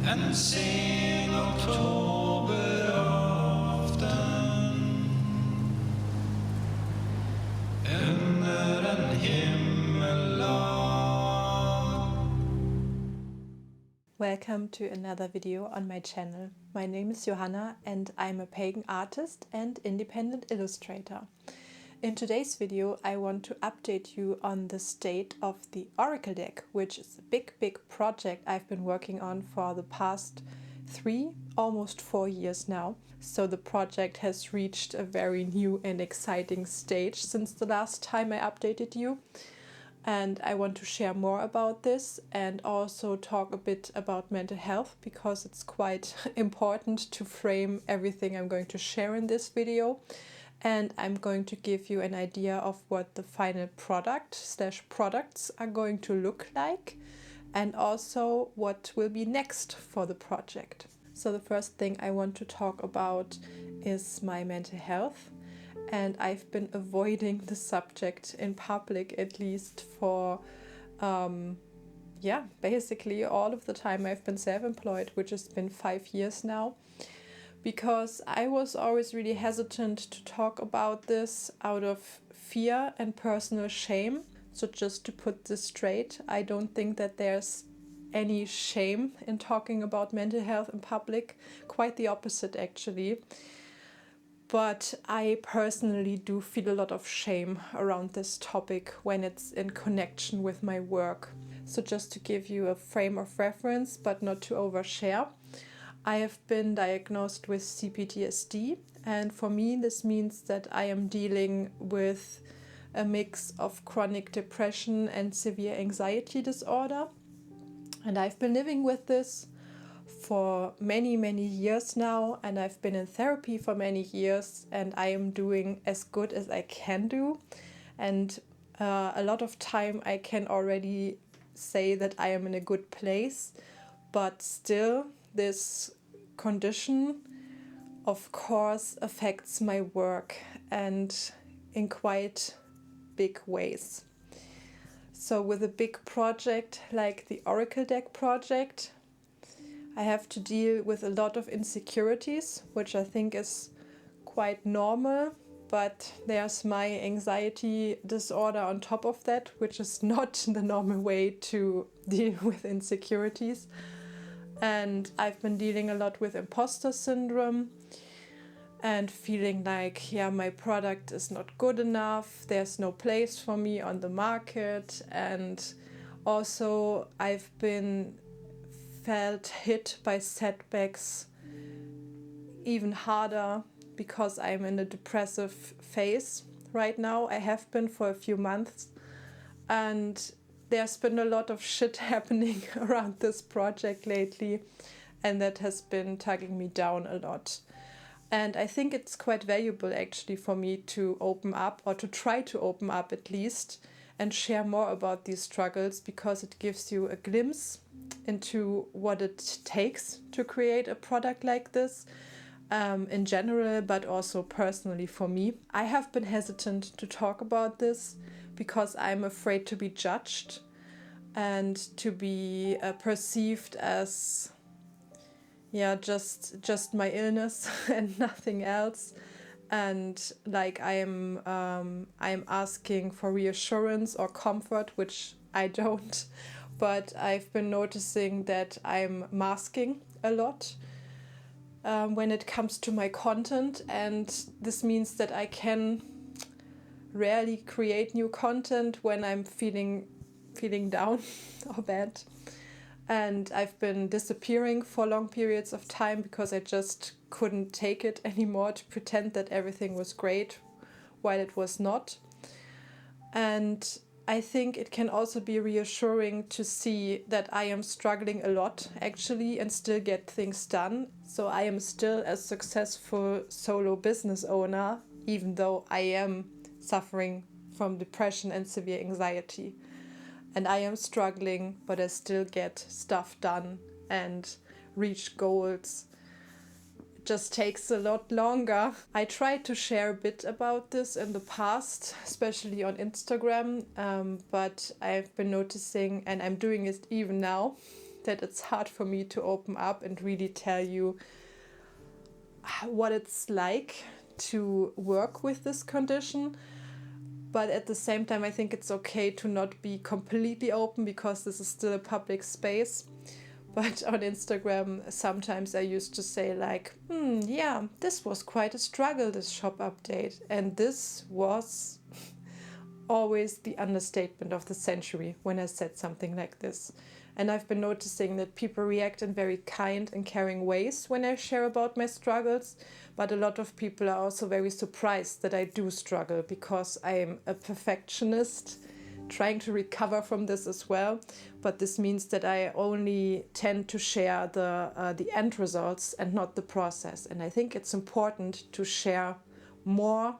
En sen oktoberafton under en himmellag. Welcome to another video on my channel. My name is Johanna and I'm a pagan artist and independent illustrator. In today's video I want to update you on the state of the Oracle deck, which is a big project I've been working on for the past 3, almost 4 years now. So the project has reached a very new and exciting stage since the last time I updated you. And I want to share more about this and also talk a bit about mental health, because it's quite important to frame everything I'm going to share in this video. And I'm going to give you an idea of what the final product/products are going to look like, and also what will be next for the project. So the first thing I want to talk about is my mental health. And I've been avoiding the subject in public, at least for, basically all of the time I've been self-employed, which has been 5 years now, because I was always really hesitant to talk about this out of fear and personal shame. So just to put this straight, I don't think that there's any shame in talking about mental health in public, quite the opposite actually. But I personally do feel a lot of shame around this topic when it's in connection with my work. So just to give you a frame of reference, but not to overshare, I have been diagnosed with CPTSD, and for me this means that I am dealing with a mix of chronic depression and severe anxiety disorder. And I've been living with this for many years now, and I've been in therapy for many years, and I am doing as good as I can do. And a lot of time I can already say that I am in a good place, but still this condition of course affects my work, and in quite big ways. So with a big project like the Oracle deck project, I have to deal with a lot of insecurities, which I think is quite normal, but there's my anxiety disorder on top of that, which is not the normal way to deal with insecurities. And I've been dealing a lot with imposter syndrome and feeling like, my product is not good enough, there's no place for me on the market. And also I've been felt hit by setbacks even harder, because I'm in a depressive phase right now. I have been for a few months, and there's been a lot of shit happening around this project lately, and that has been tugging me down a lot. And I think it's quite valuable actually for me to open up, or to try to open up at least, and share more about these struggles, because it gives you a glimpse into what it takes to create a product like this, in general, but also personally for me. I have been hesitant to talk about this because I'm afraid to be judged and to be perceived as just my illness and nothing else. And like I'm asking for reassurance or comfort, which I don't. But I've been noticing that I'm masking a lot when it comes to my content, and this means that I can rarely create new content when I'm feeling down or bad. And I've been disappearing for long periods of time because I just couldn't take it anymore to pretend that everything was great while it was not. And I think it can also be reassuring to see that I am struggling a lot actually and still get things done. So I am still a successful solo business owner, even though I am suffering from depression and severe anxiety. And I am struggling, but I still get stuff done and reach goals. Just takes a lot longer. I tried to share a bit about this in the past, especially on Instagram, but I've been noticing, and I'm doing it even now, that it's hard for me to open up and really tell you what it's like to work with this condition. But at the same time, I think it's okay to not be completely open because this is still a public space. But on Instagram, sometimes I used to say like, yeah, this was quite a struggle, this shop update. And this was always the understatement of the century when I said something like this. And I've been noticing that people react in very kind and caring ways when I share about my struggles, but a lot of people are also very surprised that I do struggle because I am a perfectionist trying to recover from this as well. But this means that I only tend to share the end results and not the process. And I think it's important to share more,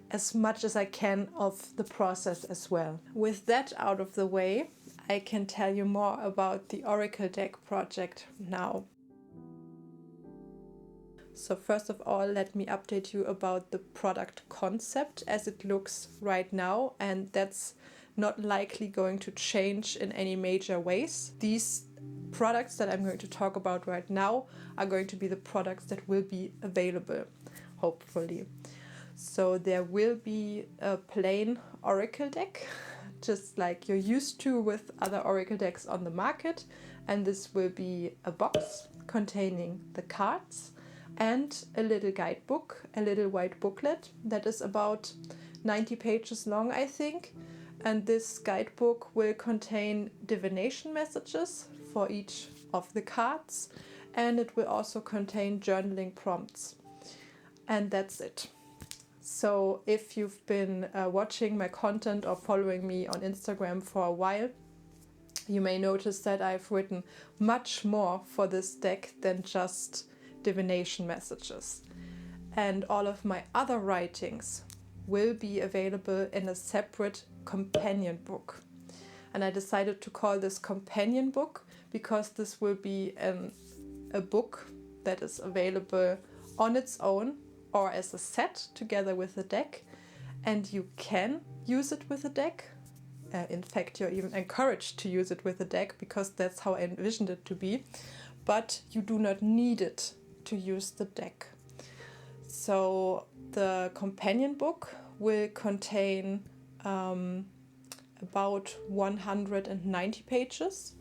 as much as I can, of the process as well. With that out of the way, I can tell you more about the Oracle deck project now. So first of all, let me update you about the product concept as it looks right now, and that's not likely going to change in any major ways. These products that I'm going to talk about right now are going to be the products that will be available, hopefully. So there will be a plain Oracle deck, just like you're used to with other Oracle decks on the market. And this will be a box containing the cards and a little guidebook, a little white booklet that is about 90 pages long, I think. And this guidebook will contain divination messages for each of the cards. And it will also contain journaling prompts. And that's it. So if you've been watching my content or following me on Instagram for a while, you may notice that I've written much more for this deck than just divination messages. And all of my other writings will be available in a separate companion book. And I decided to call this companion book because this will be a book that is available on its own or as a set together with the deck, and you can use it with a deck. In fact, you're even encouraged to use it with a deck because that's how I envisioned it to be, but you do not need it to use the deck. So the companion book will contain about 190 pages,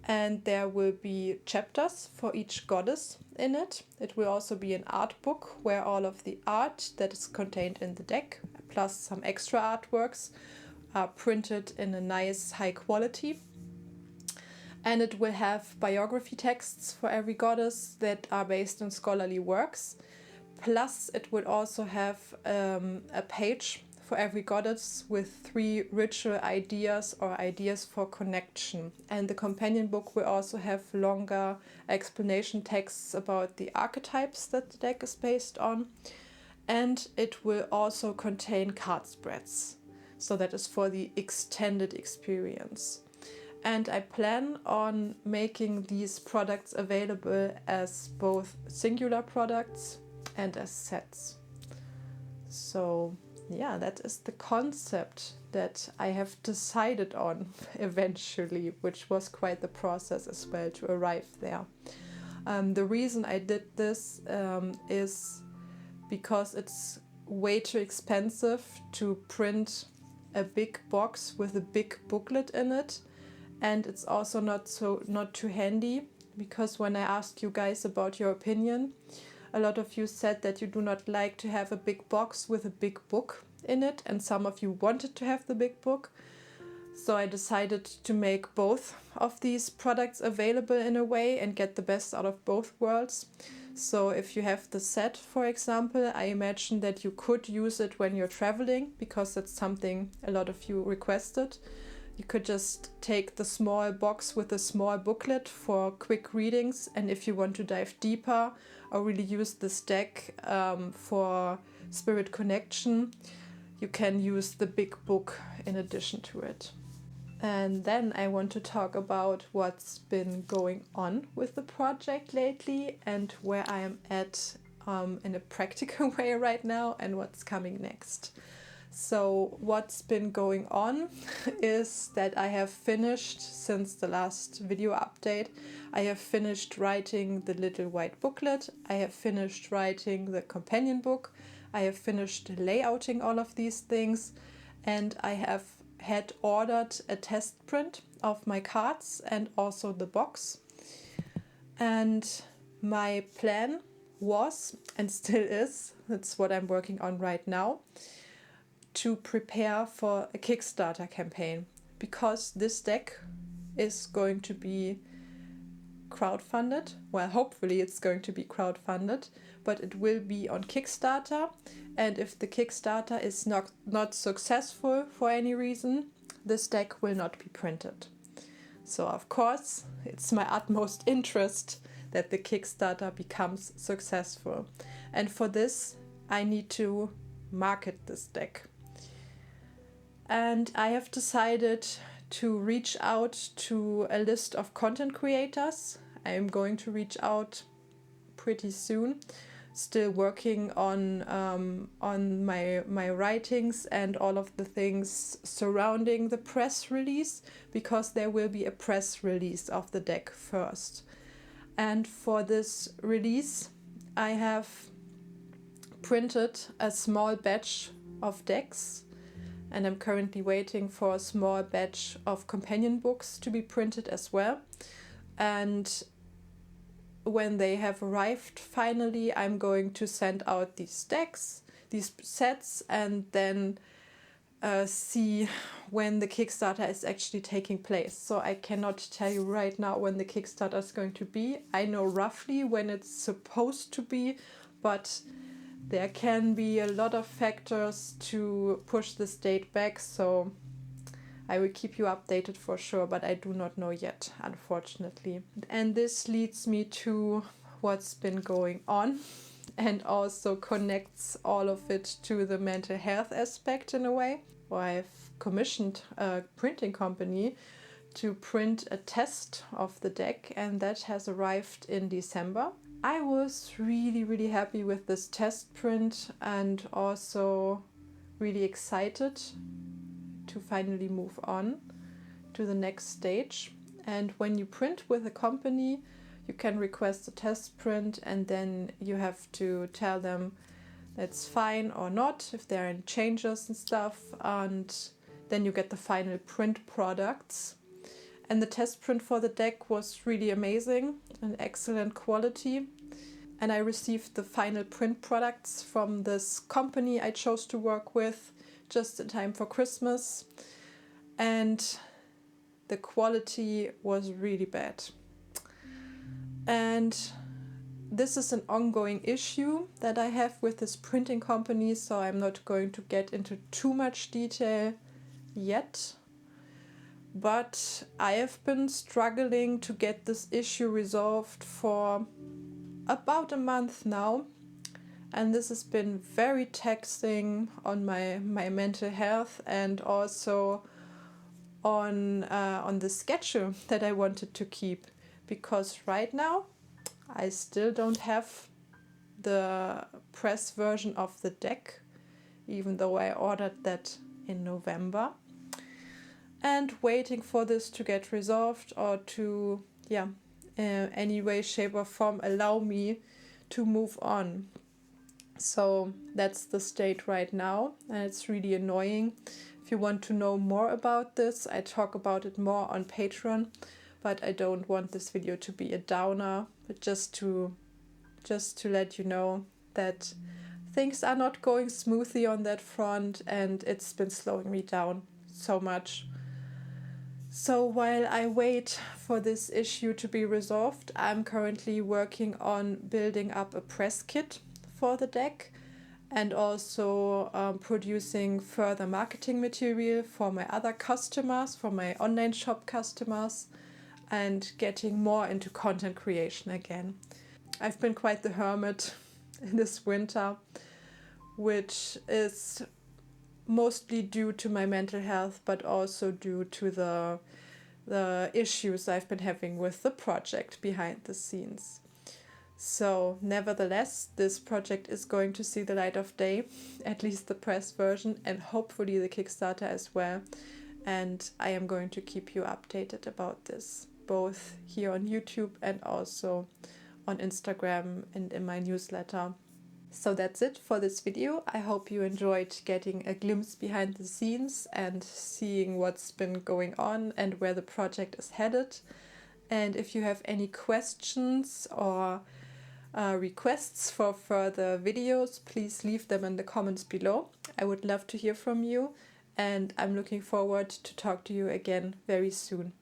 and there will be chapters for each goddess in it. It will also be an art book where all of the art that is contained in the deck, plus some extra artworks, are printed in a nice high quality. And it will have biography texts for every goddess that are based on scholarly works. Plus it will also have a page for every goddess with 3 ritual ideas or ideas for connection. And the companion book will also have longer explanation texts about the archetypes that the deck is based on. And it will also contain card spreads. So that is for the extended experience. And I plan on making these products available as both singular products and as sets. So yeah, that is the concept that I have decided on eventually, which was quite the process as well to arrive there. The reason I did this is because it's way too expensive to print a big box with a big booklet in it, and it's also not too handy, because when I asked you guys about your opinion, a lot of you said that you do not like to have a big box with a big book in it, and some of you wanted to have the big book. So I decided to make both of these products available in a way and get the best out of both worlds. So if you have the set, for example, I imagine that you could use it when you're traveling, because that's something a lot of you requested. You could just take the small box with a small booklet for quick readings, and if you want to dive deeper or really use this deck for spirit connection, you can use the big book in addition to it. And then I want to talk about what's been going on with the project lately and where I am at in a practical way right now and what's coming next. So what's been going on is that I have finished, since the last video update, I have finished writing the little white booklet, I have finished writing the companion book, I have finished layouting all of these things, and I have had ordered a test print of my cards and also the box. And my plan was, and still is, that's what I'm working on right now, to prepare for a Kickstarter campaign, because this deck is going to be crowdfunded. Well, hopefully it's going to be crowdfunded, but it will be on Kickstarter, and if the Kickstarter is not successful for any reason, this deck will not be printed. So of course it's my utmost interest that the Kickstarter becomes successful, and for this I need to market this deck. And I have decided to reach out to a list of content creators. I am going to reach out pretty soon. Still working on my writings and all of the things surrounding the press release, because there will be a press release of the deck first. And for this release, I have printed a small batch of decks, and I'm currently waiting for a small batch of companion books to be printed as well. And when they have arrived, finally, I'm going to send out these decks, these sets, and then see when the Kickstarter is actually taking place. So I cannot tell you right now when the Kickstarter is going to be. I know roughly when it's supposed to be, but there can be a lot of factors to push this date back, so I will keep you updated for sure, but I do not know yet, unfortunately. And this leads me to what's been going on, and also connects all of it to the mental health aspect in a way. Well, I've commissioned a printing company to print a test of the deck, and that has arrived in December. I was really happy with this test print, and also really excited to finally move on to the next stage. And when you print with a company, you can request a test print, and then you have to tell them that's fine or not, if there are any changes and stuff, and then you get the final print products. And the test print for the deck was really amazing and excellent quality. And I received the final print products from this company I chose to work with just in time for Christmas. And the quality was really bad. And this is an ongoing issue that I have with this printing company, so I'm not going to get into too much detail yet. But I have been struggling to get this issue resolved for about a month now, and this has been very taxing on my mental health, and also on the schedule that I wanted to keep, because right now I still don't have the press version of the deck, even though I ordered that in November. And waiting for this to get resolved, or to, any way, shape or form allow me to move on. So that's the state right now, and it's really annoying. If you want to know more about this, I talk about it more on Patreon, but I don't want this video to be a downer, but just to let you know that things are not going smoothly on that front, and it's been slowing me down so much. So while I wait for this issue to be resolved, I'm currently working on building up a press kit for the deck, and also producing further marketing material for my other customers, for my online shop customers, and getting more into content creation again. I've been quite the hermit in this winter, which is mostly due to my mental health, but also due to the issues I've been having with the project behind the scenes. So, nevertheless, this project is going to see the light of day, at least the press version, and hopefully the Kickstarter as well. And I am going to keep you updated about this, both here on YouTube and also on Instagram and in my newsletter. So that's it for this video. I hope you enjoyed getting a glimpse behind the scenes and seeing what's been going on and where the project is headed. And if you have any questions or requests for further videos, please leave them in the comments below. I would love to hear from you, and I'm looking forward to talk to you again very soon.